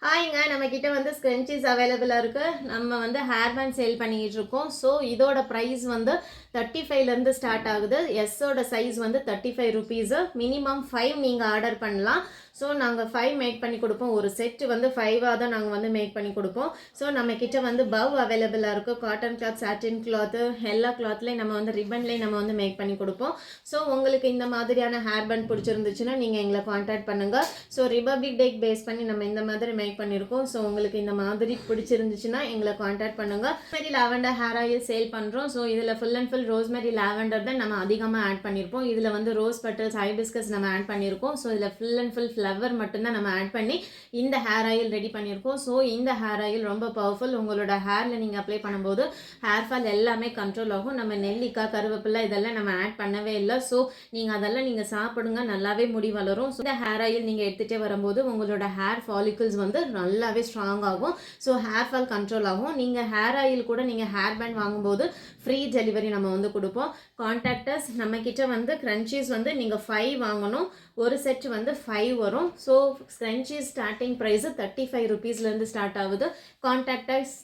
ஹாய்ங்க. நம்மக்கிட்ட வந்து ஸ்க்ரன்ச்சீஸ் அவைலபிளாக இருக்குது. நம்ம வந்து ஹேர் பேண்ட் சேல் பண்ணிக்கிட்டு இருக்கோம். ஸோ இதோட ப்ரைஸ் வந்து 35லேருந்து ஸ்டார்ட் ஆகுது. எஸ்ஸோட சைஸ் வந்து 35 ருபீஸு. மினிமம் 5 நீங்கள் ஆர்டர் பண்ணலாம். ஸோ நாங்கள் 5 மேக் பண்ணி கொடுப்போம். ஒரு செட்டு வந்து 5ஆக தான் நாங்கள் வந்து மேக் பண்ணி கொடுப்போம். ஸோ நம்மக்கிட்ட வந்து பவ் அவைலபிளாக இருக்குது. காட்டன் கிளாத், சாட்டின் கிளாத்து, எல்லா கிளாத்லேயும் நம்ம வந்து ரிப்பன்லேயும் நம்ம வந்து மேக் பண்ணி கொடுப்போம். ஸோ உங்களுக்கு இந்த மாதிரியான ஹேர் பேண்ட் பிடிச்சிருந்துச்சுன்னா நீங்கள் எங்களை காண்டாக்ட் பண்ணுங்கள். ஸோ ரிபப்ளிக் டேக்கு பேஸ் பண்ணி நம்ம இந்த மாதிரி மேக் பண்ணியிருக்கோம். ஸோ உங்களுக்கு இந்த மாதிரி பிடிச்சிருந்துச்சுன்னா எங்களை காண்டாக்ட் பண்ணுங்கள். Rosemary lavender hair oil sale பண்ணுறோம். ஸோ இதில் full and full rosemary lavender தான் நம்ம அதிகமாக ஆட் பண்ணியிருப்போம். இதில் வந்து ரோஸ் பெட்டல்ஸ், ஹைபிஸ்கஸ் நம்ம ஆட் பண்ணியிருக்கோம். ஸோ இதில் ஃபுல் அண்ட் ஃபுல் ஃப்ளவர் மட்டும்தான் நம்ம ஆட் பண்ணி இந்த ஹேர் ஆயில் ரெடி பண்ணியிருக்கோம். ஸோ இந்த ஹேர் ஆயில் ரொம்ப பவர்ஃபுல். உங்களோட ஹேரில் நீங்கள் அப்ளை பண்ணும்போது ஹேர் ஃபால் எல்லாமே கண்ட்ரோல் ஆகும். நம்ம நெல்லிக்காய், கருவேப்பிலை இதெல்லாம் நம்ம ஆட் பண்ணவே இல்லை. ஸோ நீங்கள் அதெல்லாம் நீங்கள் சாப்பிடுங்க, நல்லாவே முடி வளரும். ஸோ இந்த ஹேர் ஆயில் நீங்கள் எடுத்துகிட்டே வரும்போது உங்களோட ஹேர் ஃபாலிகல்ஸ் வந்து நல்லாவே ஸ்ட்ராங் ஆகும். ஸோ ஹேர் ஃபால் கண்ட்ரோல் ஆகும். நீங்கள் ஹேர் ஆயில் கூட நீங்கள் ஹேர் பேண்ட் வாங்கும்போது ஃப்ரீ டெலிவரி நம்ம வந்து கொடுப்போம். கான்டாக்டர்ஸ் நம்மக்கிட்ட வந்து க்ரன்ச்சீஸ் வந்து நீங்கள் 5 வாங்கணும். ஒரு செட் வந்து 5 வரும். ஸோ க்ரன்ச்சீஸ் ஸ்டார்டிங் ப்ரைஸு 35 ருபீஸ்லேருந்து ஸ்டார்ட் ஆகுது. கான்டாக்டர்ஸ்